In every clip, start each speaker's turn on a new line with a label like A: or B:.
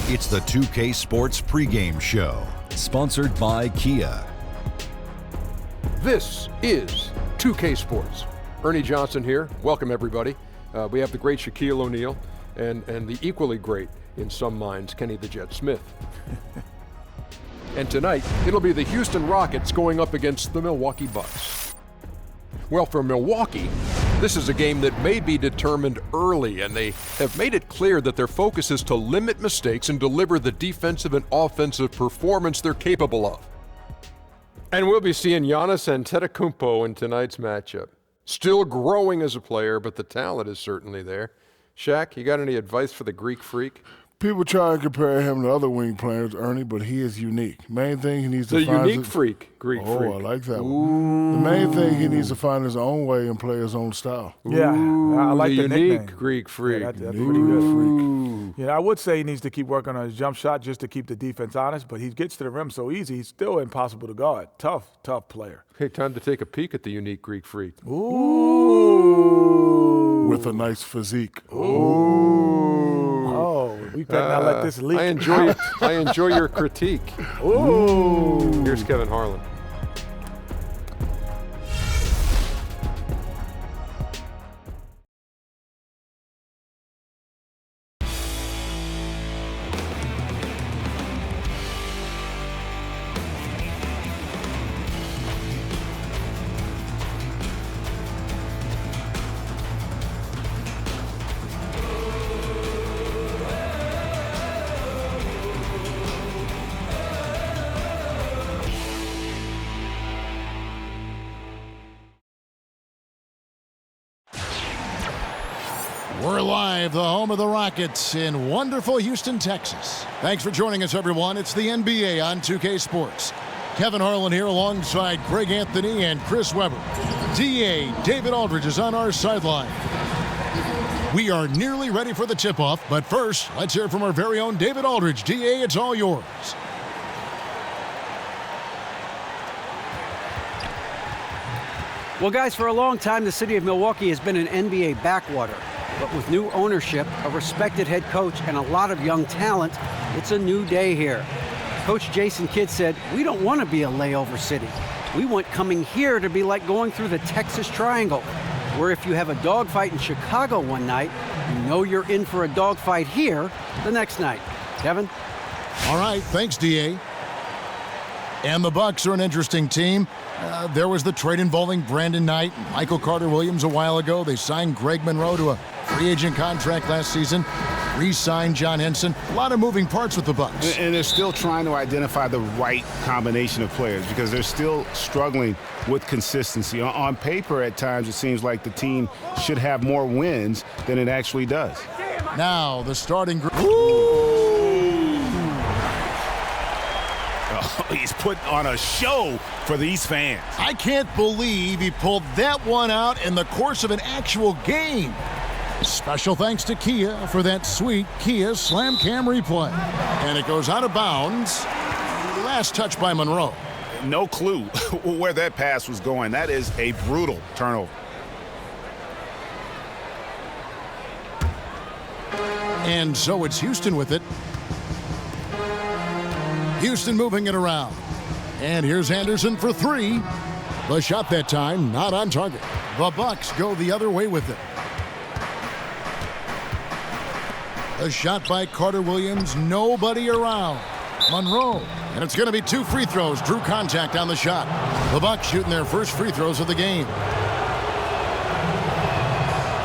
A: It's the 2K Sports pregame show, sponsored by Kia.
B: This is 2K Sports. Ernie Johnson here. Welcome, everybody. We have the great Shaquille O'Neal and the equally great, in some minds, Kenny the Jet Smith. And tonight, it'll be the Houston Rockets going up against the Milwaukee Bucks. Well, for Milwaukee, this is a game that may be determined early, and they have made it clear that their focus is to limit mistakes and deliver the defensive and offensive performance they're capable of. And we'll be seeing Giannis Antetokounmpo in tonight's matchup. Still growing as a player, but the talent is certainly there. Shaq, you got any advice for the Greek freak?
C: People try to compare him to other wing players, Ernie, but he is unique. Main thing he needs to find
B: the unique freak, Greek freak.
C: Oh, I like that one. The main thing he needs to find his own way and play his own style.
D: Yeah, I like the
B: unique
D: nickname.
B: Greek freak.
D: Yeah, that's pretty good. Yeah, I would say he needs to keep working on his jump shot just to keep the defense honest, but he gets to the rim so easy, he's still impossible to guard. Tough player.
B: Hey, time to take a peek at the unique Greek freak.
D: Ooh.
C: With a nice physique.
B: Ooh.
D: Oh, we better not let this leak.
B: I enjoy your critique.
D: Ooh.
B: Here's Kevin Harlan.
E: We're live, the home of the Rockets in wonderful Houston, Texas. Thanks for joining us, everyone. It's the NBA on 2K Sports. Kevin Harlan here alongside Greg Anthony and Chris Webber. DA David Aldridge is on our sideline. We are nearly ready for the tip-off, but first, let's hear from our very own David Aldridge. DA, it's all yours.
F: Well, guys, for a long time, the city of Milwaukee has been an NBA backwater. But with new ownership, a respected head coach, and a lot of young talent, it's a new day here. Coach Jason Kidd said, "We don't want to be a layover city. We want coming here to be like going through the Texas Triangle, where if you have a dogfight in Chicago one night, you know you're in for a dogfight here the next night." Kevin?
E: All right, thanks, DA. And the Bucks are an interesting team. There was the trade involving Brandon Knight and Michael Carter-Williams a while ago. They signed Greg Monroe to a free agent contract last season, re-signed John Henson. A lot of moving parts with the Bucks.
G: And they're still trying to identify the right combination of players because they're still struggling with consistency. On paper, at times, it seems like the team should have more wins than it actually does.
E: Now, the starting group.
G: He's putting on a show for these fans.
E: I can't believe he pulled that one out in the course of an actual game. Special thanks to Kia for that sweet Kia Slam Cam replay. And it goes out of bounds. Last touch by Monroe.
G: No clue where that pass was going. That is a brutal turnover.
E: And so it's Houston with it. Houston moving it around. And here's Anderson for three. The shot that time not on target. The Bucks go the other way with it. A shot by Carter-Williams, nobody around. Monroe, and it's going to be two free throws. Drew contact on the shot. The Bucks shooting their first free throws of the game.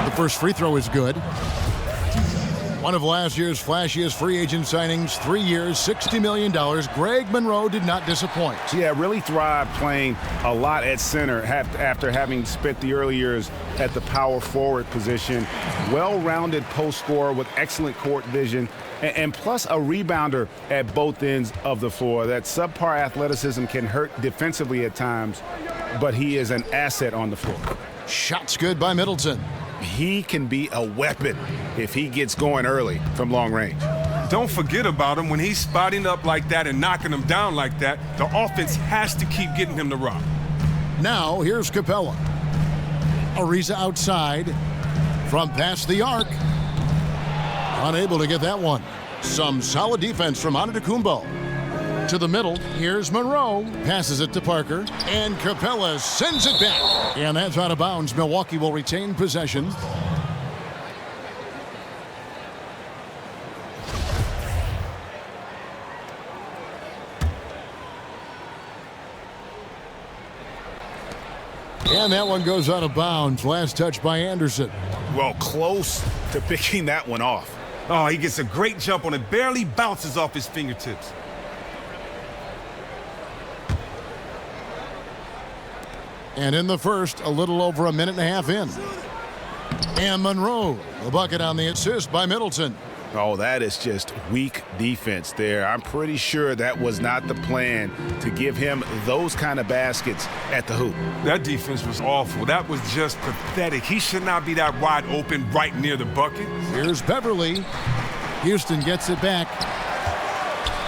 E: The first free throw is good. One of last year's flashiest free agent signings, 3 years, $60 million. Greg Monroe did not disappoint.
G: Yeah, really thrived playing a lot at center after having spent the early years at the power forward position. Well-rounded post scorer with excellent court vision and plus a rebounder at both ends of the floor. That subpar athleticism can hurt defensively at times, but he is an asset on the floor.
E: Shots good by Middleton.
G: He can be a weapon if he gets going early from long range.
H: Don't forget about him when he's spotting up like that and knocking them down like that. The offense has to keep getting him the rock.
E: Now here's Capella. Ariza outside from past the arc. Unable to get that one. Some solid defense from Antetokounmpo. To the middle, here's Monroe. Passes it to Parker. And Capella sends it back. And that's out of bounds. Milwaukee will retain possession. And that one goes out of bounds. Last touch by Anderson.
G: Well, close to picking that one off.
H: Oh, he gets a great jump on it. Barely bounces off his fingertips.
E: And in the first, a little over a minute and a half in. And Monroe, the bucket on the assist by Middleton.
G: Oh, that is just weak defense there. I'm pretty sure that was not the plan to give him those kind of baskets at the hoop.
H: That defense was awful. That was just pathetic. He should not be that wide open right near the bucket.
E: Here's Beverly. Houston gets it back.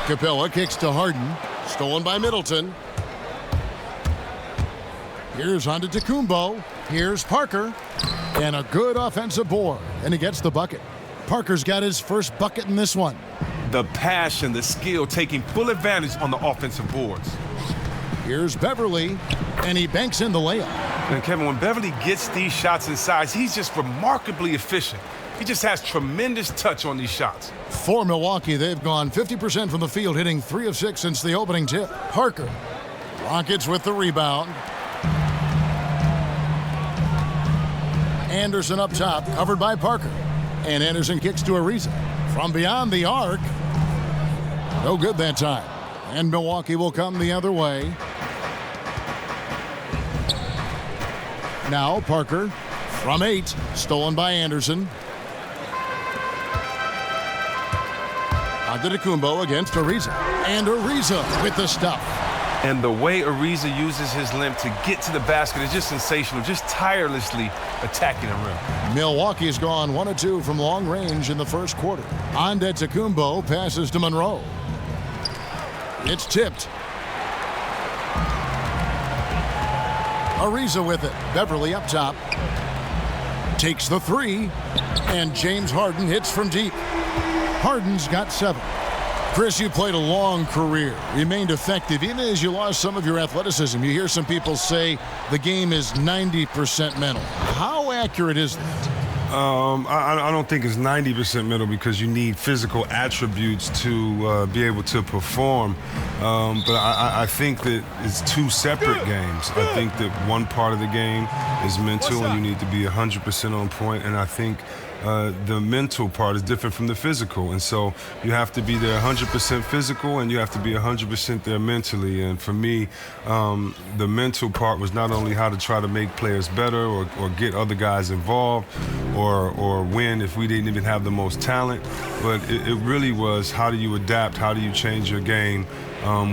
E: Capella kicks to Harden. Stolen by Middleton. Here's Antetokounmpo. Here's Parker. And a good offensive board. And he gets the bucket. Parker's got his first bucket in this one.
H: The passion, the skill, taking full advantage on the offensive boards.
E: Here's Beverly, and he banks in the layup.
H: And Kevin, when Beverly gets these shots inside, he's just remarkably efficient. He just has tremendous touch on these shots.
E: For Milwaukee, they've gone 50% from the field, hitting 3 of 6 since the opening tip. Parker. Rockets with the rebound. Anderson up top, covered by Parker. And Anderson kicks to Ariza. From beyond the arc. No good that time. And Milwaukee will come the other way. Now Parker from 8. Stolen by Anderson. Antetokounmpo against Ariza. And Ariza with the stuff.
H: And the way Ariza uses his length to get to the basket is just sensational, just tirelessly attacking the rim.
E: Milwaukee's gone 1 of 2 from long range in the first quarter. Antetokounmpo passes to Monroe. It's tipped. Ariza with it. Beverly up top. Takes the 3. And James Harden hits from deep. Harden's got 7. Chris, you played a long career, remained effective, even as you lost some of your athleticism. You hear some people say the game is 90% mental. How accurate is that?
H: I don't think it's 90% mental because you need physical attributes to be able to perform. But I think that it's 2 separate games. I think that one part of the game is mental and you need to be 100% on point. And I think the mental part is different from the physical. And so you have to be there 100% physical and you have to be 100% there mentally. And for me, the mental part was not only how to try to make players better or get other guys involved or win if we didn't even have the most talent, but it really was how do you adapt, how do you change your game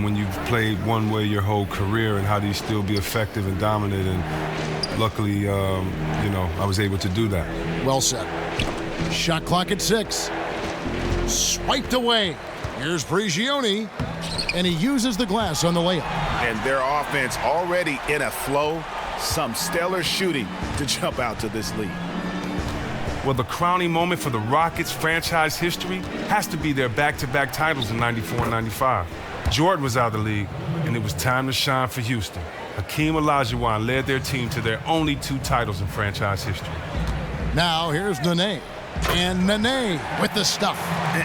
H: when you've played one way your whole career, and how do you still be effective and dominant. And luckily, I was able to do that.
E: Well said. Shot clock at 6. Swiped away. Here's Prigioni, and he uses the glass on the layup.
G: And their offense already in a flow. Some stellar shooting to jump out to this lead.
H: Well, the crowning moment for the Rockets' franchise history has to be their back-to-back titles in '94 and '95. Jordan was out of the league, and it was time to shine for Houston. Hakeem Olajuwon led their team to their only 2 titles in franchise history.
E: Now here's Nene. And Nene with the stuff.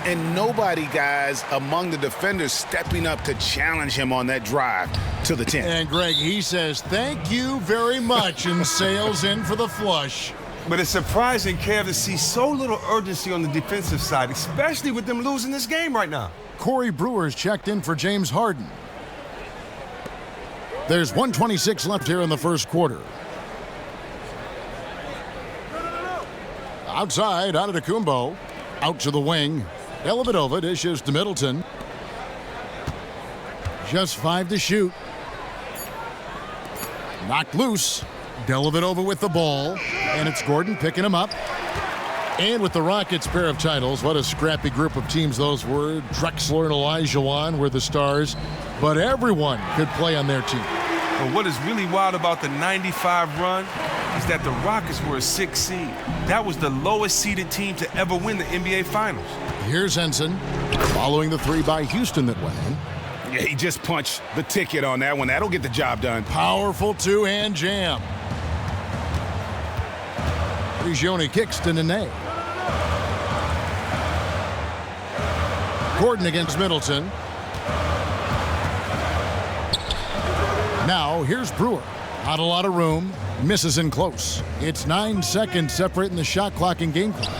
G: And nobody, guys, among the defenders stepping up to challenge him on that drive to the 10.
E: And Greg, he says, thank you very much, and sails in for the flush.
H: But it's surprising, Kev, to see so little urgency on the defensive side, especially with them losing this game right now.
E: Corey Brewer's checked in for James Harden. There's 1:26 left here in the first quarter. Outside, Antetokounmpo. Out to the wing. Dellavedova dishes to Middleton. Just 5 to shoot. Knocked loose. Dellavedova with the ball. And it's Gordon picking him up. And with the Rockets' pair of titles, what a scrappy group of teams those were. Drexler and Olajuwon were the stars. But everyone could play on their team.
H: Well, what is really wild about the '95 run is that the Rockets were a 6th seed. That was the lowest seeded team to ever win the NBA Finals.
E: Here's Henson, following the three by Houston that went in.
G: Yeah, he just punched the ticket on that one. That'll get the job done.
E: Powerful two-hand jam. Prigioni kicks to Nene. Gordon against Middleton. Now here's Brewer. Not a lot of room. Misses in close. It's 9 seconds separating the shot clock and game clock.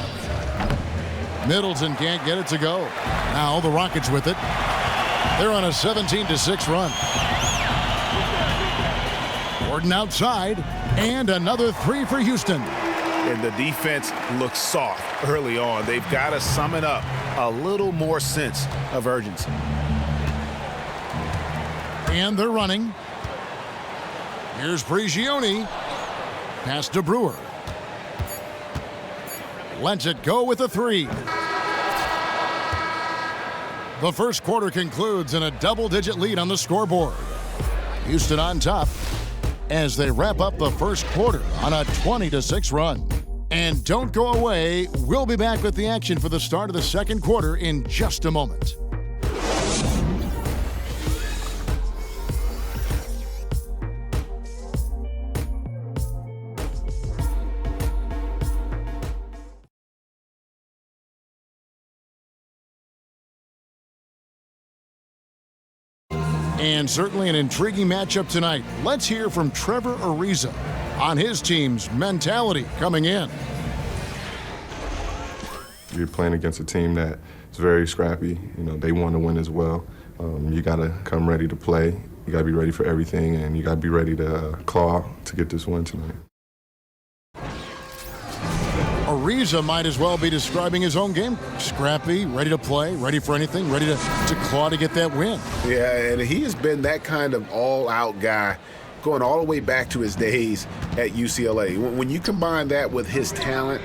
E: Middleton can't get it to go. Now the Rockets with it. They're on a 17-6 run. Gordon outside. And another three for Houston.
G: And the defense looks soft early on. They've got to sum it up. A little more sense of urgency.
E: And they're running. Here's Prigioni. Pass to Brewer. Lets it go with a three. The first quarter concludes in a double-digit lead on the scoreboard. Houston on top as they wrap up the first quarter on a 20-6 run. And don't go away. We'll be back with the action for the start of the second quarter in just a moment. And certainly an intriguing matchup tonight. Let's hear from Trevor Ariza on his team's mentality coming in.
I: You're playing against a team that is very scrappy. You know, they want to win as well. You got to come ready to play. You got to be ready for everything, and you got to be ready to claw to get this win tonight.
E: Ariza might as well be describing his own game. Scrappy, ready to play, ready for anything, ready to claw to get that win.
G: Yeah, and he has been that kind of all-out guy going all the way back to his days at UCLA. When you combine that with his talent,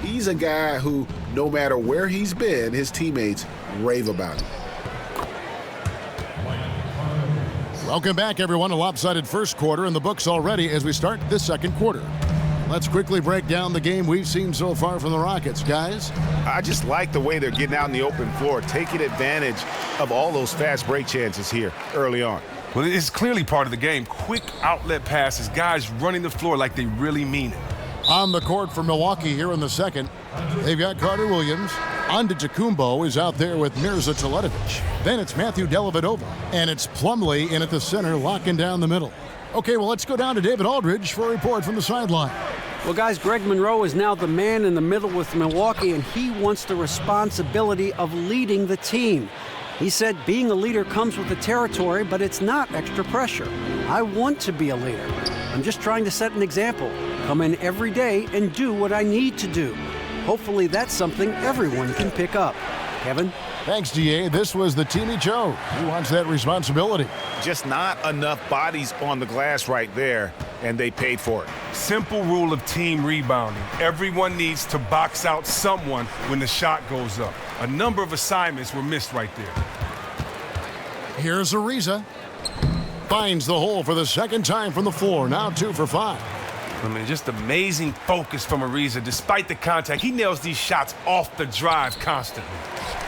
G: he's a guy who, no matter where he's been, his teammates rave about him.
E: Welcome back, everyone. A lopsided first quarter in the books already as we start the second quarter. Let's quickly break down the game we've seen so far from the Rockets, guys.
G: I just like the way they're getting out in the open floor, taking advantage of all those fast break chances here early on.
H: Well, it's clearly part of the game. Quick outlet passes, guys running the floor like they really mean it.
E: On the court for Milwaukee here in the second, they've got Carter Williams. Antetokounmpo is out there with Mirza Teletovic. Then it's Matthew Dellavedova. And it's Plumlee in at the center, locking down the middle. Okay, well, let's go down to David Aldridge for a report from the sideline.
F: Well, guys, Greg Monroe is now the man in the middle with Milwaukee, and he wants the responsibility of leading the team. He said being a leader comes with the territory, but it's not extra pressure. I want to be a leader. I'm just trying to set an example. Come in every day and do what I need to do. Hopefully that's something everyone can pick up. Kevin?
E: Thanks, DA. This was the team he chose. He wants that responsibility.
G: Just not enough bodies on the glass right there, and they paid for it.
H: Simple rule of team rebounding. Everyone needs to box out someone when the shot goes up. A number of assignments were missed right there.
E: Here's Ariza. Finds the hole for the second time from the floor. Now 2 for 5.
H: I mean, just amazing focus from Ariza. Despite the contact, he nails these shots off the drive constantly.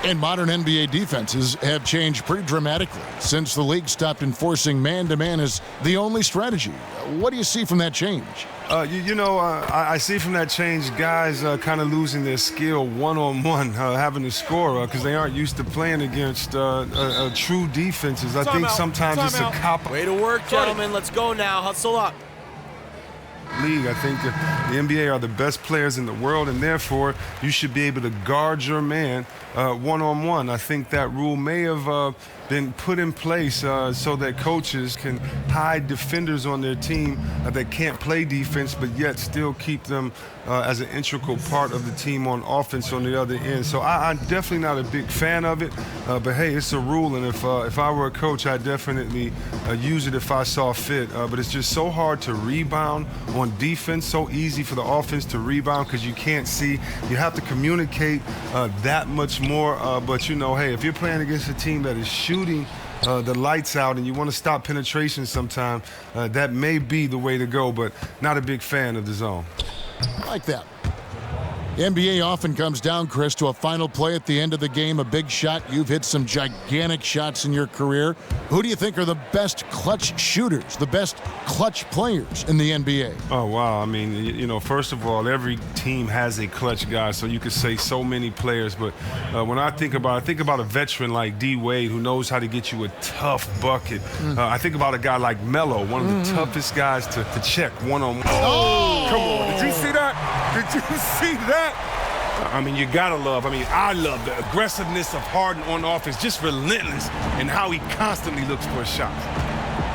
E: And modern NBA defenses have changed pretty dramatically since the league stopped enforcing man-to-man as the only strategy. What do you see from that change?
H: I see from that change guys kind of losing their skill one-on-one, having to score because they aren't used to playing against true defenses. I think sometimes it's a cop.
J: Way to work, gentlemen. Let's go now. Hustle up.
H: League. I think the NBA are the best players in the world, and therefore you should be able to guard your man one-on-one. I think that rule may have been put in place so that coaches can hide defenders on their team that can't play defense, but yet still keep them as an integral part of the team on offense on the other end. So I'm definitely not a big fan of it, but hey, it's a rule, and if I were a coach, I'd definitely use it if I saw fit. But it's just so hard to rebound on defense, so easy for the offense to rebound because you can't see. You have to communicate that much more. But, hey, if you're playing against a team that is shooting the lights out and you want to stop penetration sometime, that may be the way to go, but not a big fan of the zone.
E: I like that. The NBA often comes down, Chris, to a final play at the end of the game, a big shot. You've hit some gigantic shots in your career. Who do you think are the best clutch shooters, the best clutch players in the NBA?
H: Oh, wow. I mean, you know, first of all, every team has a clutch guy, so you could say so many players. But when I think about a veteran like D. Wade who knows how to get you a tough bucket. I think about a guy like Melo, one of the toughest guys to check one-on-one.
E: Oh!
H: Come on. Did you see that? Did you see that? I mean, you gotta love, I love the aggressiveness of Harden on offense, just relentless in how he constantly looks for a shot.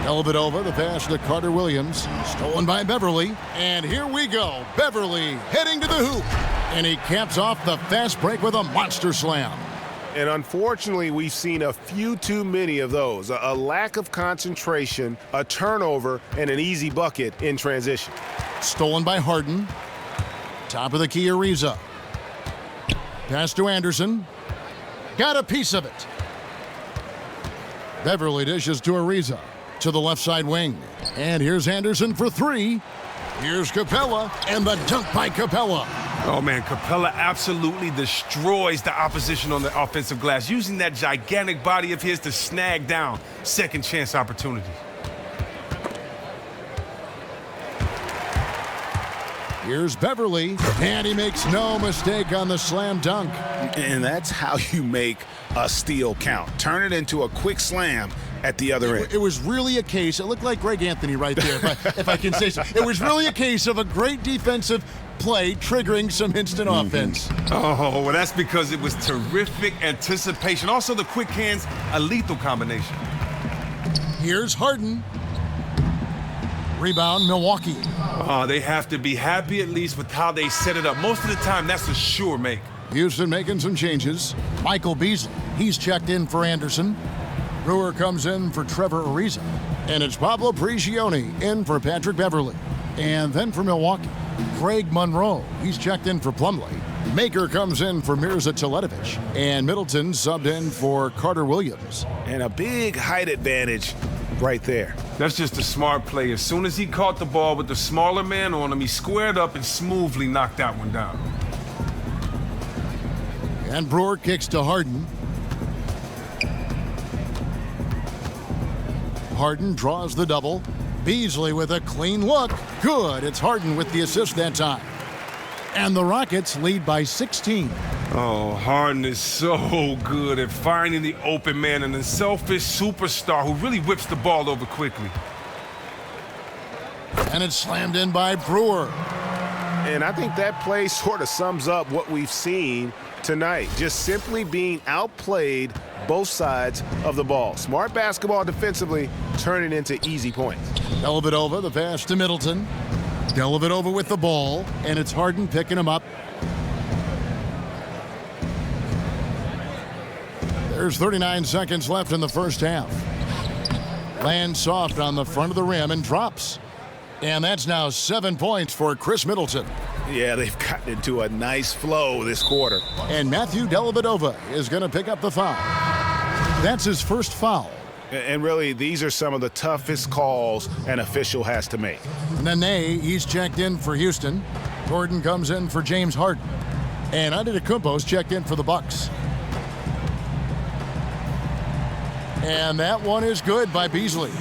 E: Dellavedova, the pass to Carter Williams, stolen by Beverly, and here we go. Beverly heading to the hoop, and he caps off the fast break with a monster slam.
G: And unfortunately, we've seen a few too many of those. A lack of concentration, a turnover, and an easy bucket in transition.
E: Stolen by Harden. Top of the key, Ariza. Pass to Anderson. Got a piece of it. Beverly dishes to Ariza. To the left side wing. And here's Anderson for three. Here's Capella, and the dunk by Capella.
H: Oh, man, Capella absolutely destroys the opposition on the offensive glass, using that gigantic body of his to snag down second chance opportunities.
E: Here's Beverly, and he makes no mistake on the slam dunk.
G: And that's how you make a steal count. Turn it into a quick slam at the other end.
E: It was really a case, it looked like Greg Anthony right there, if I can say so. It was really a case of a great defensive play triggering some instant offense.
H: Oh, well, that's because it was terrific anticipation. Also, the quick hands, a lethal combination.
E: Here's Harden. Rebound, Milwaukee.
H: They have to be happy at least with how they set it up. Most of the time, that's a sure make.
E: Houston making some changes. Michael Beasley, he's checked in for Anderson. Brewer comes in for Trevor Ariza. And it's Pablo Prigioni in for Patrick Beverly. And then for Milwaukee, Greg Monroe, he's checked in for Plumlee. Maker comes in for Mirza Teletovic. And Middleton subbed in for Carter Williams.
G: And a big height advantage right there.
H: That's just a smart play. As soon as he caught the ball with the smaller man on him, he squared up and smoothly knocked that one down.
E: And Brewer kicks to Harden. Harden draws the double. Beasley with a clean look. Good. It's Harden with the assist that time. And the Rockets lead by 16.
H: Oh, Harden is so good at finding the open man and a selfish superstar who really whips the ball over quickly.
E: And it's slammed in by Brewer.
G: And I think that play sort of sums up what we've seen tonight. Just simply being outplayed both sides of the ball. Smart basketball defensively, turning into easy points.
E: Dellavedova, the pass to Middleton. Dellavedova with the ball, and it's Harden picking him up. There's 39 seconds left in the first half. Lands soft on the front of the rim and drops. And that's now 7 points for Chris Middleton.
G: Yeah, they've gotten into a nice flow this quarter.
E: And Matthew Dellavedova is going to pick up the foul. That's his first foul.
G: And really, these are some of the toughest calls an official has to make.
E: Nene, he's checked in for Houston. Gordon comes in for James Harden. And Antetokounmpo's checked in for the Bucks. And that one is good by Beasley.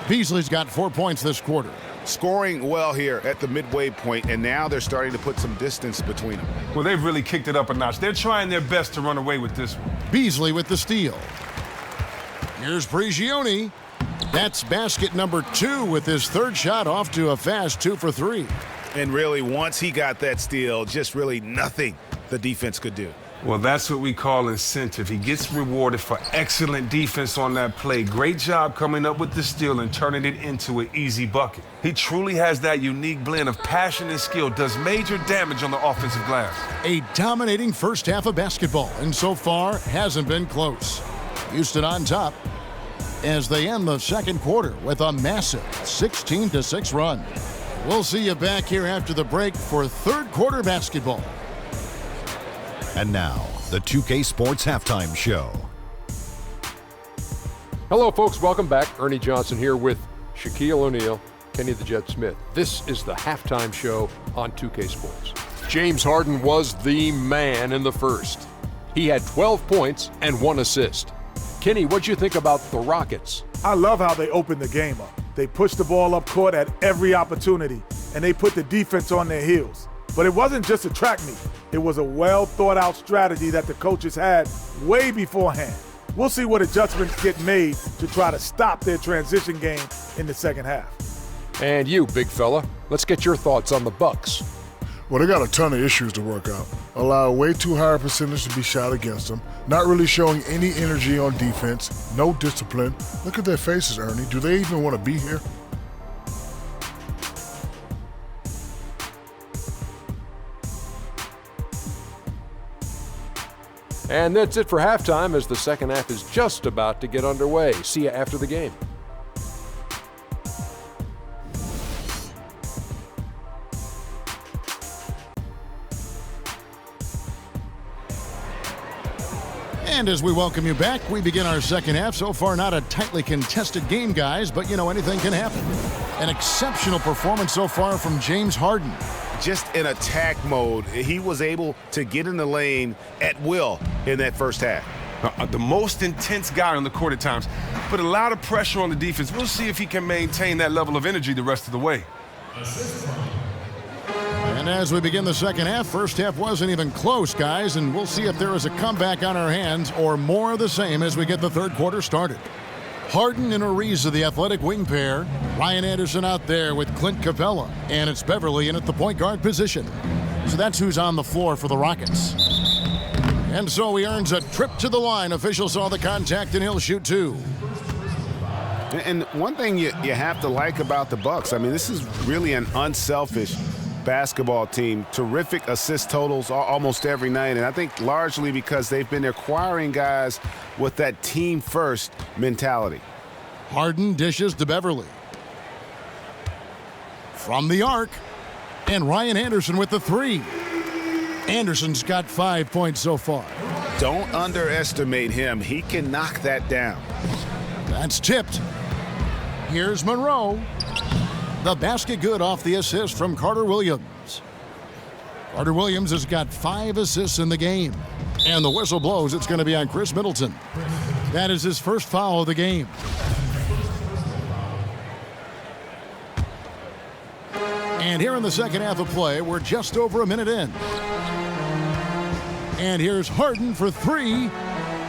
E: Beasley's got 4 points this quarter.
G: Scoring well here at the midway point, and now they're starting to put some distance between them.
H: Well, they've really kicked it up a notch. They're trying their best to run away with this one.
E: Beasley with the steal. Here's Prigioni. That's basket number 2 with his third shot off to a fast 2 for 3.
G: And really, once he got that steal, just really nothing the defense could do.
H: Well, that's what we call incentive. He gets rewarded for excellent defense on that play. Great job coming up with the steal and turning it into an easy bucket. He truly has that unique blend of passion and skill, does major damage on the offensive glass.
E: A dominating first half of basketball, and so far hasn't been close. Houston on top as they end the second quarter with a massive 16-6 run. We'll see you back here after the break for third quarter basketball.
A: And now, the 2K Sports Halftime Show.
B: Hello, folks. Welcome back. Ernie Johnson here with Shaquille O'Neal, Kenny the Jet Smith. This is the halftime show on 2K Sports. James Harden was the man in the first. He had 12 points and 1 assist. Kenny, what'd you think about the Rockets?
D: I love how they opened the game up. They pushed the ball up court at every opportunity, and they put the defense on their heels. But it wasn't just a track meet. It was a well-thought-out strategy that the coaches had way beforehand. We'll see what adjustments get made to try to stop their transition game in the second half.
B: And you, big fella, let's get your thoughts on the Bucks.
C: Well, they got a ton of issues to work out. Allow way too high a percentage to be shot against them. Not really showing any energy on defense. No discipline. Look at their faces, Ernie. Do they even want to be here?
B: And that's it for halftime as the second half is just about to get underway. See you after the game.
E: And as we welcome you back, we begin our second half. So far, not a tightly contested game, guys, but you know, anything can happen. An exceptional performance so far from James Harden.
G: Just in attack mode, he was able to get in the lane at will in that first half.
H: The most intense guy on the court at times. Put a lot of pressure on the defense. We'll see if he can maintain that level of energy the rest of the way.
E: And as we begin the second half, first half wasn't even close, guys, and we'll see if there is a comeback on our hands or more of the same as we get the third quarter started. Harden and Ariza, the athletic wing pair. Ryan Anderson out there with Clint Capella. And it's Beverly in at the point guard position. So that's who's on the floor for the Rockets. And so he earns a trip to the line. Official saw the contact and he'll shoot 2.
G: And one thing you have to like about the Bucks, I mean, this is really an unselfish basketball team. Terrific assist totals almost every night, and I think largely because they've been acquiring guys with that team-first mentality.
E: Harden dishes to Beverly. From the arc, and Ryan Anderson with the 3. Anderson's got 5 points so far.
G: Don't underestimate him. He can knock that down.
E: That's tipped. Here's Monroe. The basket good off the assist from Carter Williams. Carter Williams has got 5 assists in the game. And the whistle blows. It's going to be on Chris Middleton. That is his first foul of the game. And here in the second half of play, we're just over a minute in. And here's Harden for 3.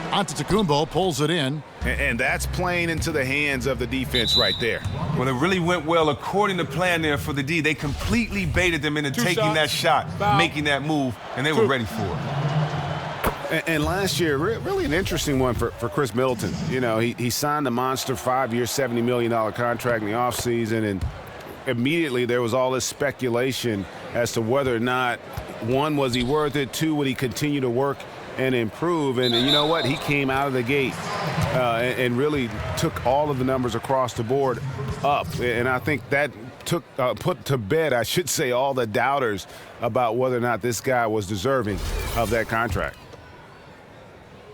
E: Antetokounmpo pulls it in.
G: And that's playing into the hands of the defense right there.
H: Well, it really went well according to plan there for the D. They completely baited them into taking that shot, making that move, and they were ready for it.
G: And last year, really an interesting one for Chris Middleton. You know, he signed a monster 5-year, $70 million contract in the offseason, and immediately there was all this speculation as to whether or not, 1, was he worth it, 2, would he continue to work and improve. And you know what? He came out of the gate and really took all of the numbers across the board up. And I think that put to bed, I should say, all the doubters about whether or not this guy was deserving of that contract.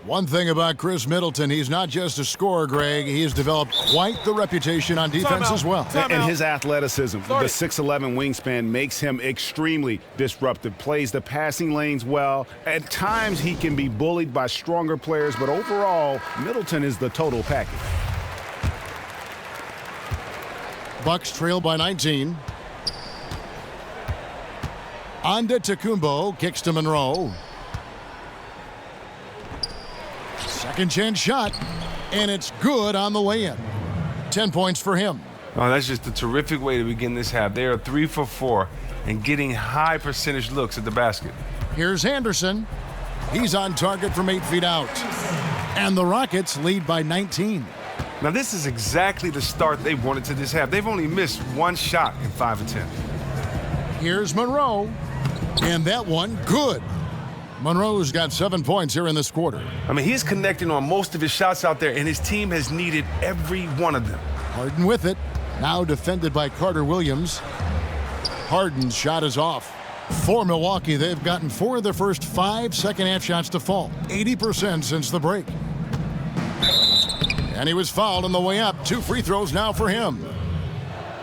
E: One thing about Chris Middleton, he's not just a scorer, Greg. He has developed quite the reputation on defense as well.
G: And his athleticism, the 6'11" wingspan, makes him extremely disruptive. Plays the passing lanes well. At times, he can be bullied by stronger players, but overall, Middleton is the total package.
E: Bucks trail by 19. Antetokounmpo kicks to Monroe. Second chance shot, and it's good on the lay-in. 10 points for him.
H: Oh, that's just a terrific way to begin this half. They are 3 for 4 and getting high percentage looks at the basket.
E: Here's Anderson. He's on target from 8 feet out. And the Rockets lead by 19.
H: Now, this is exactly the start they wanted to this half. They've only missed 1 shot in 5 attempts.
E: Here's Monroe. And that one, good. Monroe's got 7 points here in this quarter.
H: I mean, he's connecting on most of his shots out there, and his team has needed every one of them.
E: Harden with it. Now defended by Carter Williams. Harden's shot is off. For Milwaukee, they've gotten 4 of their first 5 second-half shots to fall. 80% since the break. And he was fouled on the way up. 2 free throws now for him.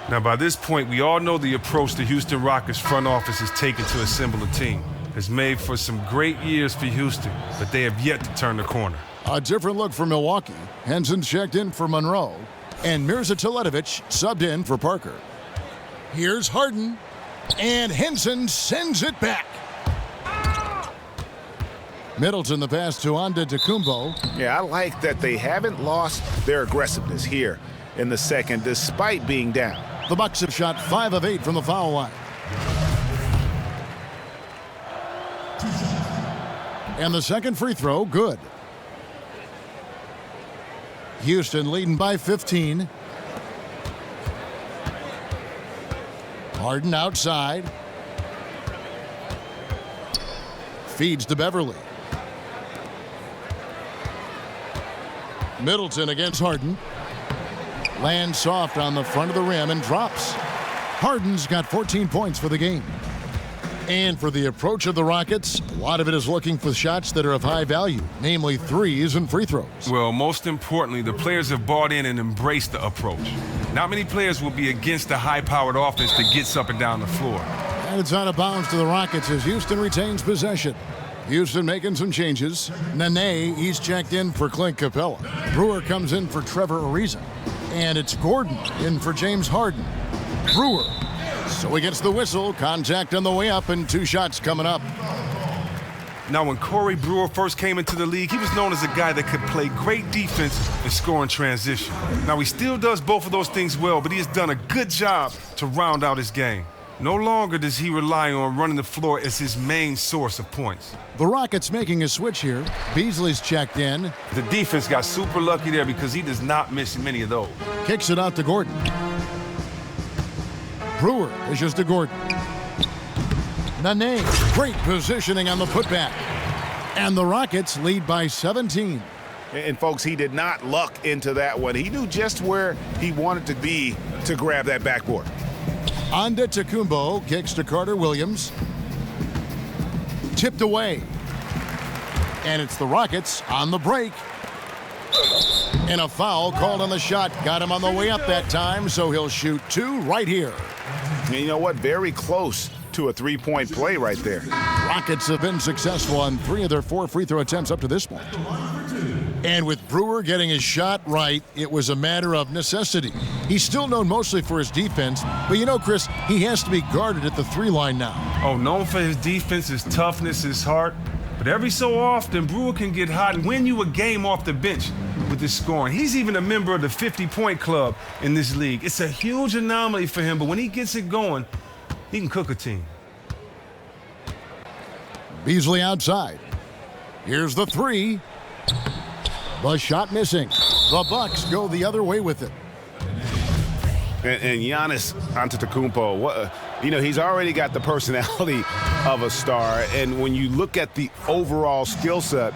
H: Now, by this point, we all know the approach the Houston Rockets front office has taken to assemble a team. It's made for some great years for Houston, but they have yet to turn the corner.
E: A different look for Milwaukee. Henson checked in for Monroe, and Mirza Teletovic subbed in for Parker. Here's Harden, and Henson sends it back. Middleton the pass to Antetokounmpo.
G: Yeah, I like that they haven't lost their aggressiveness here in the second, despite being down.
E: The Bucks have shot 5 of 8 from the foul line. And the second free throw, good. Houston leading by 15. Harden outside. Feeds to Beverly. Middleton against Harden. Lands soft on the front of the rim and drops. Harden's got 14 points for the game. And for the approach of the Rockets, a lot of it is looking for shots that are of high value, namely threes and free throws.
H: Well, most importantly, the players have bought in and embraced the approach. Not many players will be against the high-powered offense that gets up and down the floor.
E: And it's out of bounds to the Rockets as Houston retains possession. Houston making some changes. Nene, he's checked in for Clint Capella. Brewer comes in for Trevor Ariza. And it's Gordon in for James Harden. Brewer. So he gets the whistle. Contact on the way up and 2 shots coming up.
H: Now, when Corey Brewer first came into the league, he was known as a guy that could play great defense and score in transition. Now, he still does both of those things well, but he has done a good job to round out his game. No longer does he rely on running the floor as his main source of points.
E: The Rockets making a switch here. Beasley's checked in.
H: The defense got super lucky there because he does not miss many of those.
E: Kicks it out to Gordon. Brewer dishes to Gordon. Nene, great positioning on the putback. And the Rockets lead by 17.
G: And folks, he did not luck into that one. He knew just where he wanted to be to grab that backboard.
E: Antetokounmpo kicks to Carter Williams. Tipped away. And it's the Rockets on the break. And a foul called on the shot. Got him on the way up that time, so he'll shoot 2 right here.
G: And you know what? Very close to a 3-point play right there.
E: Rockets have been successful on 3 of their 4 free throw attempts up to this point. And with Brewer getting his shot right, it was a matter of necessity. He's still known mostly for his defense, but you know, Chris, he has to be guarded at the 3 line now.
H: Oh, known for his defense, his toughness, his heart. But every so often, Brewer can get hot and win you a game off the bench with his scoring. He's even a member of the 50-point club in this league. It's a huge anomaly for him, but when he gets it going, he can cook a team.
E: Beasley outside. Here's the 3. The shot missing. The Bucks go the other way with it.
G: And Giannis Antetokounmpo, he's already got the personality of a star. And when you look at the overall skill set,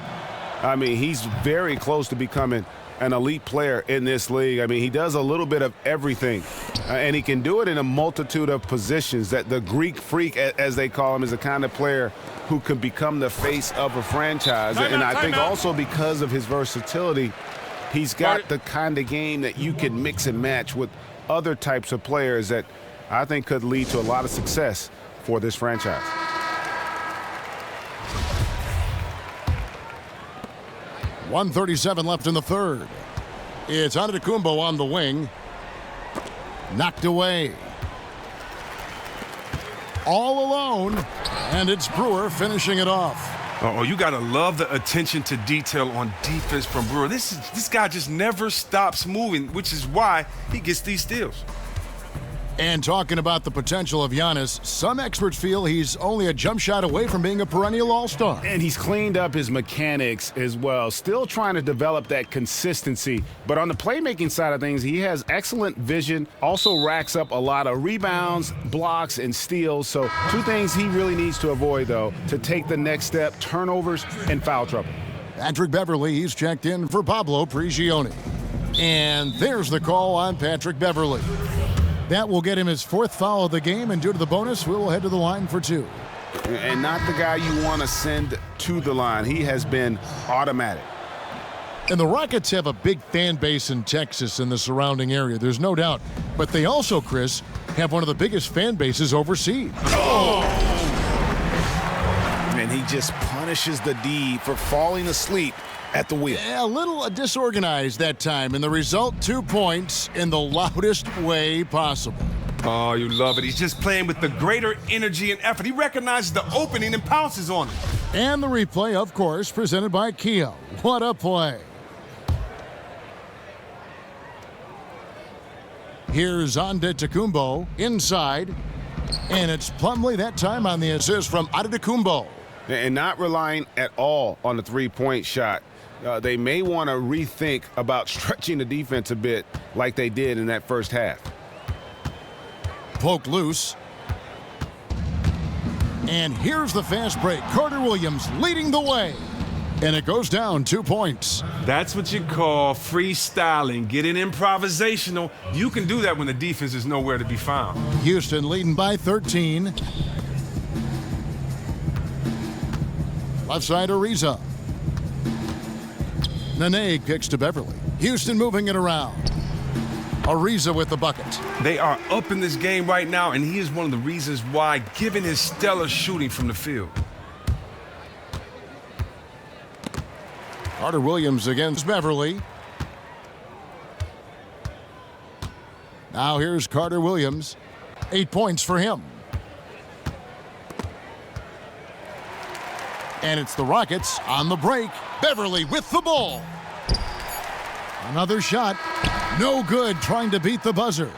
G: I mean, he's very close to becoming an elite player in this league. I mean, he does a little bit of everything. And he can do it in a multitude of positions. That the Greek freak, as they call him, is the kind of player who can become the face of a franchise. And I think also because of his versatility, he's got the kind of game that you can mix and match with other types of players that I think could lead to a lot of success for this franchise.
E: .137 left in the third. It's Antetokounmpo on the wing. Knocked away. All alone. And it's Brewer finishing it off.
H: Oh, you got to love the attention to detail on defense from Brewer. This guy just never stops moving, which is why he gets these steals.
E: And talking about the potential of Giannis, some experts feel he's only a jump shot away from being a perennial all-star.
G: And he's cleaned up his mechanics as well, still trying to develop that consistency. But on the playmaking side of things, he has excellent vision, also racks up a lot of rebounds, blocks, and steals. So 2 things he really needs to avoid, though, to take the next step: turnovers and foul trouble.
E: Patrick Beverly, he's checked in for Pablo Prigioni. And there's the call on Patrick Beverly. That will get him his 4th foul of the game, and due to the bonus, we will head to the line for 2.
G: And not the guy you want to send to the line. He has been automatic.
E: And the Rockets have a big fan base in Texas and the surrounding area, there's no doubt. But they also, Chris, have one of the biggest fan bases overseas.
G: And he just punishes the D for falling asleep at the wheel.
E: Yeah, a little disorganized that time, and the result, 2 points in the loudest way possible.
H: Oh, you love it. He's just playing with the greater energy and effort. He recognizes the opening and pounces on it.
E: And the replay, of course, presented by Kia. What a play. Here's Antetokounmpo inside, and it's Plumlee that time on the assist from Antetokounmpo.
G: And not relying at all on the three-point shot. They may want to rethink about stretching the defense a bit like they did in that first half.
E: Poke loose. And here's the fast break. Carter Williams leading the way. And it goes down 2 points.
H: That's what you call freestyling, getting improvisational. You can do that when the defense is nowhere to be found.
E: Houston leading by 13. Left side, Ariza. Nene kicks to Beverly. Houston moving it around. Ariza with the bucket.
H: They are up in this game right now, and he is one of the reasons why, given his stellar shooting from the field.
E: Carter Williams against Beverly. Now here's Carter Williams. 8 points for him. And it's the Rockets on the break. Beverly with the ball. Another shot. No good, trying to beat the buzzer.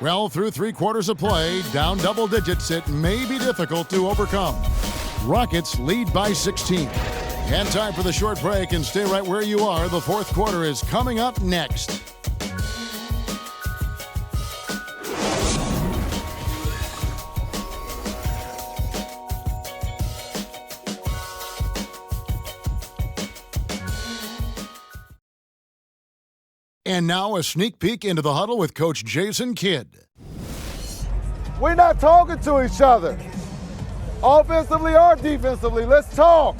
E: Well, through 3 quarters of play, down double digits, it may be difficult to overcome. Rockets lead by 16. And time for the short break, and stay right where you are. The fourth quarter is coming up next. And now a sneak peek into the huddle with Coach Jason Kidd.
D: We're not talking to each other, offensively or defensively. Let's talk.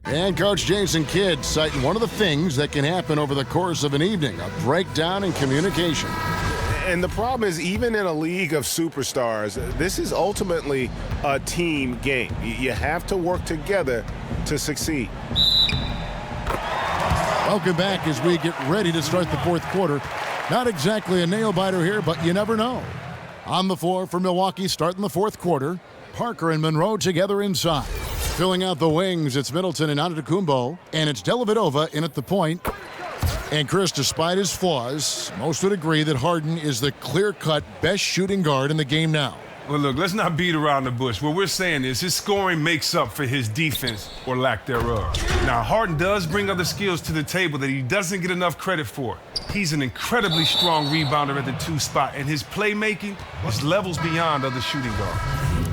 E: And Coach Jason Kidd citing one of the things that can happen over the course of an evening, a breakdown in communication.
G: And the problem is, even in a league of superstars, this is ultimately a team game. You have to work together to succeed.
E: Welcome back as we get ready to start the fourth quarter. Not exactly a nail-biter here, but you never know. On the floor for Milwaukee starting the fourth quarter, Parker and Monroe together inside. Filling out the wings, it's Middleton and Antetokounmpo, and it's Dellavedova in at the point. And Chris, despite his flaws, most would agree that Harden is the clear-cut best shooting guard in the game now.
H: Well, look, let's not beat around the bush. What we're saying is his scoring makes up for his defense or lack thereof. Now, Harden does bring other skills to the table that he doesn't get enough credit for. He's an incredibly strong rebounder at the 2 spot, and his playmaking is levels beyond other shooting guards.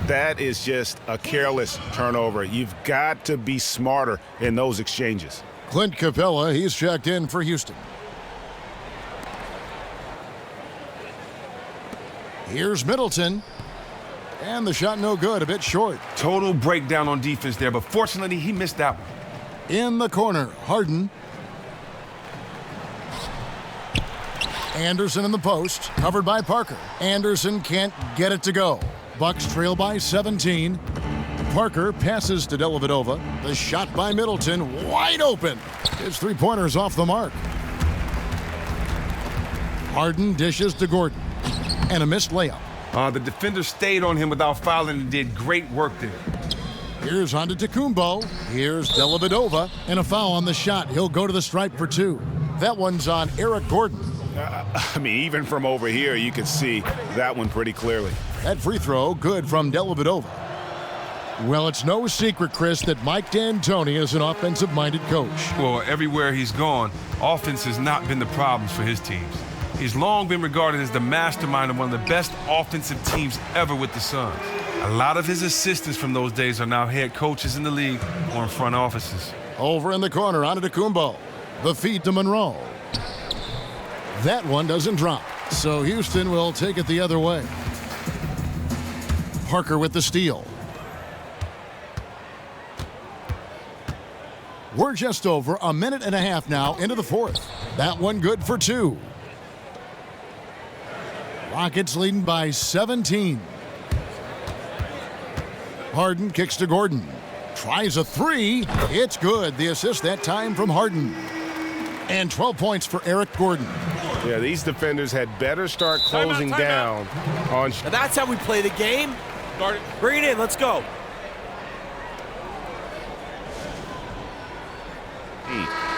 G: That is just a careless turnover. You've got to be smarter in those exchanges.
E: Clint Capella, he's checked in for Houston. Here's Middleton. And the shot no good, a bit short.
H: Total breakdown on defense there, but fortunately he missed that one.
E: In the corner, Harden. Anderson in the post, covered by Parker. Anderson can't get it to go. Bucks trail by 17. Parker passes to Dellavedova. The shot by Middleton, wide open. His three-pointer's off the mark. Harden dishes to Gordon. And a missed layup.
H: The defender stayed on him without fouling and did great work there.
E: Here's Antetokounmpo. Here's Dellavedova. And a foul on the shot. He'll go to the stripe for 2. That one's on Eric Gordon.
G: Even from over here, you can see that one pretty clearly.
E: That free throw, good from Dellavedova. Well, it's no secret, Chris, that Mike D'Antoni is an offensive-minded coach.
H: Well, everywhere he's gone, offense has not been the problem for his teams. He's long been regarded as the mastermind of one of the best offensive teams ever with the Suns. A lot of his assistants from those days are now head coaches in the league or in front offices.
E: Over in the corner, Antetokounmpo. The feed to Monroe. That one doesn't drop, so Houston will take it the other way. Parker with the steal. We're just over a minute and a half now into the fourth. That one good for 2. Rockets leading by 17. Harden kicks to Gordon. Tries a 3. It's good. The assist that time from Harden. And 12 points for Eric Gordon.
G: Yeah, these defenders had better start closing down on.
J: Now that's how we play the game. Bring it in. Let's go.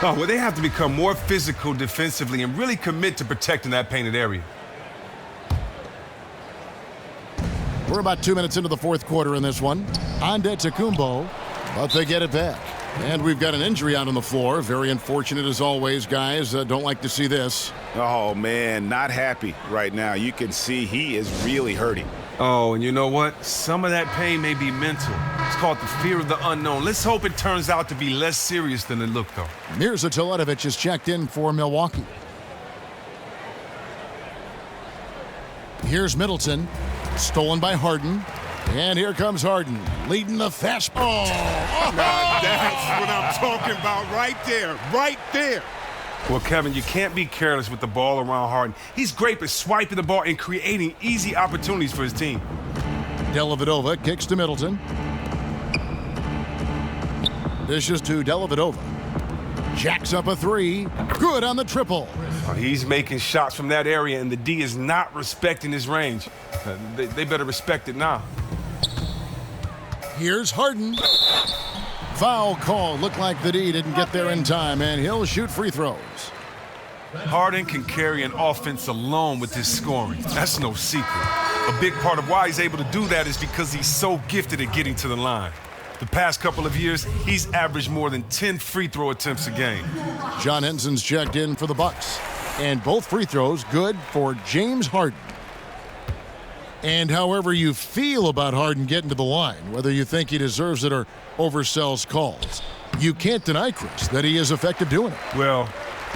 H: Oh, well, they have to become more physical defensively and really commit to protecting that painted area.
E: We're about 2 minutes into the fourth quarter in this one. Antetokounmpo, but they get it back. And we've got an injury out on the floor. Very unfortunate as always, guys. Don't like to see this.
G: Oh, man, not happy right now. You can see he is really hurting.
H: Oh, and you know what? Some of that pain may be mental. It's called the fear of the unknown. Let's hope it turns out to be less serious than it looked, though.
E: Mirza Teletovic is checked in for Milwaukee. Here's Middleton. Stolen by Harden. And here comes Harden, leading the fast ball.
H: Now that's what I'm talking about right there, right there. Well, Kevin, you can't be careless with the ball around Harden. He's great at swiping the ball and creating easy opportunities for his team.
E: Dellavedova kicks to Middleton. Dishes to Dellavedova. Jacks up a 3. Good on the triple.
H: He's making shots from that area, and the D is not respecting his range. They better respect it now.
E: Here's Harden. Foul call. Looked like the D didn't get there in time, and he'll shoot free throws.
H: Harden can carry an offense alone with his scoring. That's no secret. A big part of why he's able to do that is because he's so gifted at getting to the line. The past couple of years, he's averaged more than 10 free throw attempts a game.
E: John Henson's checked in for the Bucks, and both free throws good for James Harden. And however you feel about Harden getting to the line, whether you think he deserves it or oversells calls, you can't deny, Chris, that he is effective doing it.
H: Well,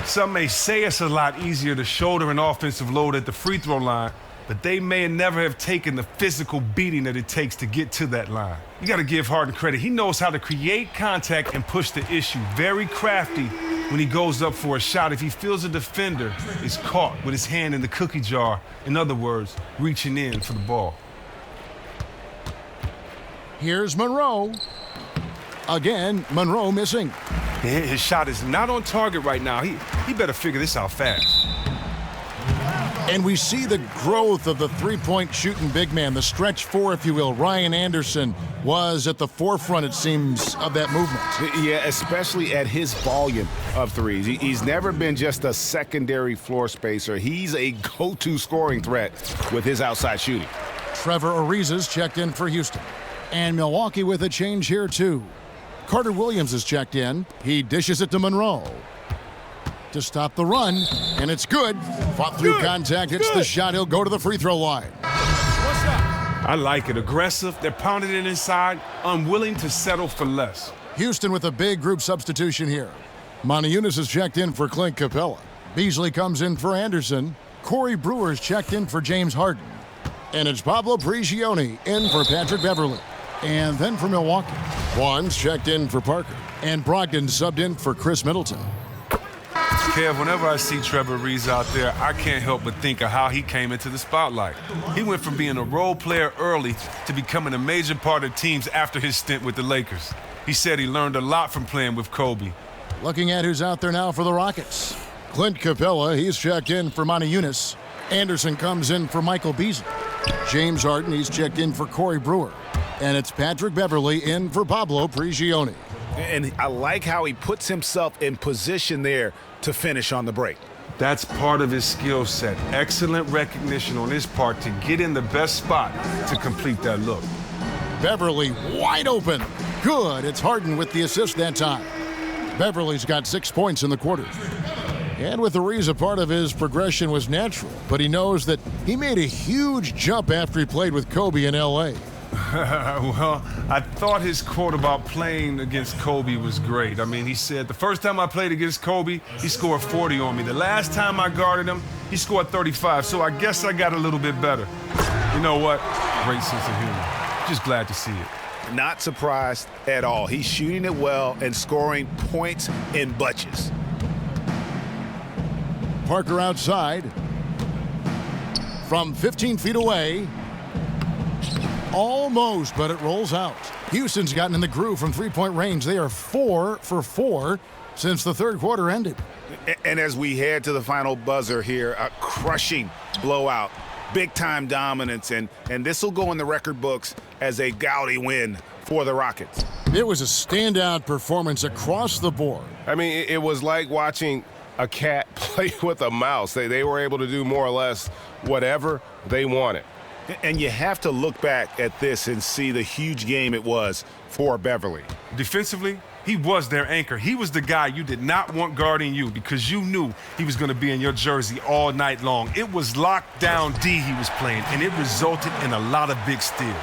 H: some may say it's a lot easier to shoulder an offensive load at the free throw line, but they may never have taken the physical beating that it takes to get to that line. You got to give Harden credit. He knows how to create contact and push the issue. Very crafty when he goes up for a shot. If he feels a defender is caught with his hand in the cookie jar, in other words, reaching in for the ball.
E: Here's Monroe. Again, Monroe missing.
H: His shot is not on target right now. He better figure this out fast.
E: And we see the growth of the three-point shooting big man, the stretch four, if you will. Ryan Anderson was at the forefront, it seems, of that movement.
G: Yeah, especially at his volume of threes. He's never been just a secondary floor spacer. He's a go-to scoring threat with his outside shooting.
E: Trevor Ariza's checked in for Houston. And Milwaukee with a change here, too. Carter Williams is checked in. He dishes it to Monroe to stop the run, and it's good. Fought through contact, hits the shot. He'll go to the free throw line.
H: I like it. Aggressive. They're pounding it inside, unwilling to settle for less.
E: Houston with a big group substitution here. Montejunas is checked in for Clint Capella. Beasley comes in for Anderson. Corey Brewer's checked in for James Harden. And it's Pablo Prigioni in for Patrick Beverley. And then for Milwaukee, Juan's checked in for Parker. And Brogdon subbed in for Chris Middleton.
H: Kev, whenever I see Trevor Ariza out there, I can't help but think of how he came into the spotlight. He went from being a role player early to becoming a major part of teams after his stint with the Lakers. He said he learned a lot from playing with Kobe.
E: Looking at who's out there now for the Rockets. Clint Capella, he's checked in for Montejunas. Anderson comes in for Michael Beasley. James Harden, he's checked in for Corey Brewer. And it's Patrick Beverley in for Pablo Prigioni.
G: And I like how he puts himself in position there to finish on the break.
H: That's part of his skill set. Excellent recognition on his part to get in the best spot to complete that look.
E: Beverley wide open. Good. It's Harden with the assist that time. Beverley's got 6 points in the quarter. And with Ariza, part of his progression was natural, but he knows that he made a huge jump after he played with Kobe in L.A.
H: Well, I thought his quote about playing against Kobe was great. I mean, he said, the first time I played against Kobe, he scored 40 on me. The last time I guarded him, he scored 35, so I guess I got a little bit better. You know what? Great sense of humor. Just glad to see it.
G: Not surprised at all. He's shooting it well and scoring points in bunches.
E: Parker outside. From 15 feet away. Almost, but it rolls out. Houston's gotten in the groove from three-point range. They are 4 for 4 since the third quarter ended.
G: And as we head to the final buzzer here, a crushing blowout, big-time dominance, and this will go in the record books as a gaudy win for the Rockets.
E: It was a standout performance across the board.
K: I mean, it was like watching a cat play with a mouse. They were able to do more or less whatever they wanted.
G: And you have to look back at this and see the huge game it was for Beverly.
H: Defensively, he was their anchor. He was the guy you did not want guarding you because you knew he was going to be in your jersey all night long. It was lockdown D he was playing, and it resulted in a lot of big steals.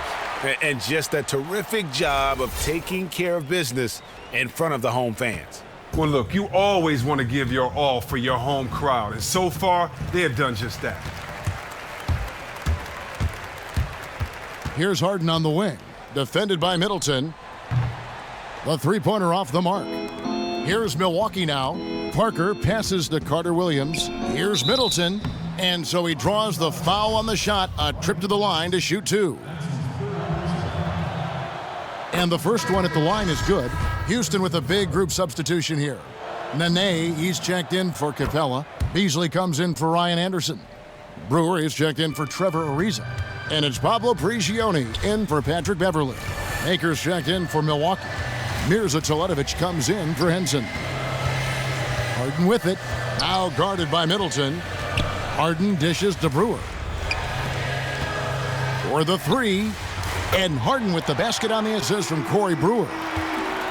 G: And just a terrific job of taking care of business in front of the home fans.
H: Well, look, you always want to give your all for your home crowd, and so far, they have done just that.
E: Here's Harden on the wing, defended by Middleton. The three-pointer off the mark. Here's Milwaukee now. Parker passes to Carter Williams. Here's Middleton. And so he draws the foul on the shot, a trip to the line to shoot two. And the first one at the line is good. Houston with a big group substitution here. Nene, he's checked in for Capella. Beasley comes in for Ryan Anderson. Brewer is checked in for Trevor Ariza. And it's Pablo Prigioni in for Patrick Beverly. Akers checked in for Milwaukee. Mirza Teletovic comes in for Henson. Harden with it. Now guarded by Middleton. Harden dishes to Brewer. For the three. And Harden with the basket on the assist from Corey Brewer.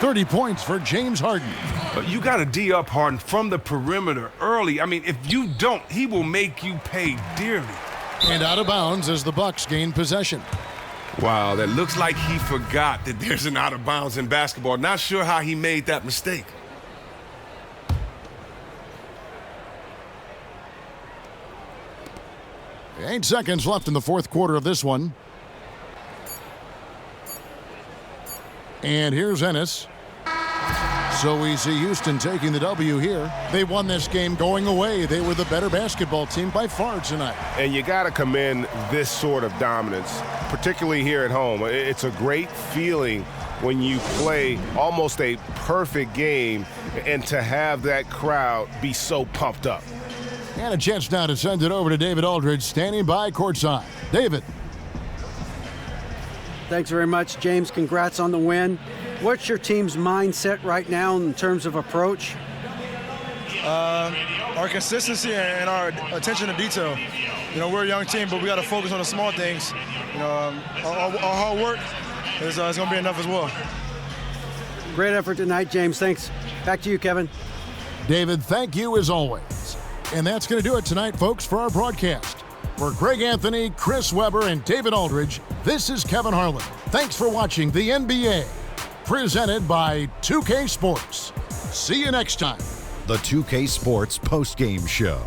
E: 30 points for James Harden.
H: But you got to D up Harden from the perimeter early. I mean, if you don't, he will make you pay dearly.
E: And out of bounds as the Bucks gain possession.
H: Wow, that looks like he forgot that there's an out of bounds in basketball. Not sure how he made that mistake.
E: Eight seconds left in the fourth quarter of this one. And here's Ennis. So we see Houston taking the W here. They won this game going away. They were the better basketball team by far tonight.
K: And you got to commend this sort of dominance, particularly here at home. It's a great feeling when you play almost a perfect game and to have that crowd be so pumped up.
E: And a chance now to send it over to David Aldridge, standing by courtside. David.
F: Thanks very much, James. Congrats on the win. What's your team's mindset right now in terms of approach?
L: Our consistency and our attention to detail. You know, we're a young team, but we got to focus on the small things. You know, our hard work is going to be enough as well.
F: Great effort tonight, James. Thanks. Back to you, Kevin.
E: David, thank you as always. And that's going to do it tonight, folks, for our broadcast. For Greg Anthony, Chris Webber, and David Aldridge, this is Kevin Harlan. Thanks for watching the NBA, presented by 2K Sports. See you next time.
A: The 2K Sports postgame show.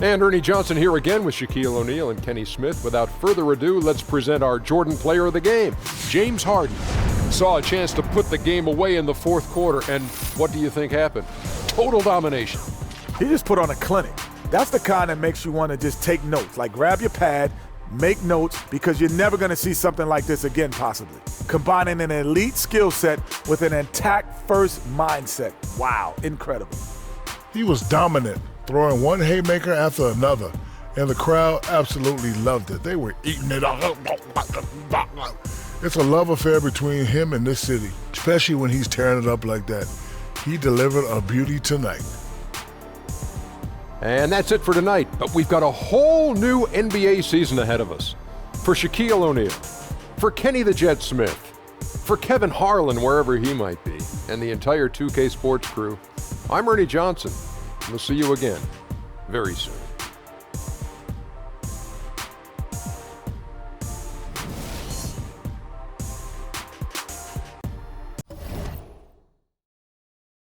B: And Ernie Johnson here again with Shaquille O'Neal and Kenny Smith. Without further ado, let's present our Jordan player of the game, James Harden. Saw a chance to put the game away in the fourth quarter, and what do you think happened? Total domination.
D: He just put on a clinic. That's the kind that makes you want to just take notes. Like grab your pad, make notes, because you're never going to see something like this again possibly. Combining an elite skill set with an attack-first mindset. Wow, incredible.
C: He was dominant, throwing one haymaker after another, and the crowd absolutely loved it. They were eating it up. It's a love affair between him and this city, especially when he's tearing it up like that. He delivered a beauty tonight.
B: And that's it for tonight, but we've got a whole new NBA season ahead of us. For Shaquille O'Neal, for Kenny the Jet Smith, for Kevin Harlan, wherever he might be, and the entire 2K Sports crew, I'm Ernie Johnson. We'll see you again very soon.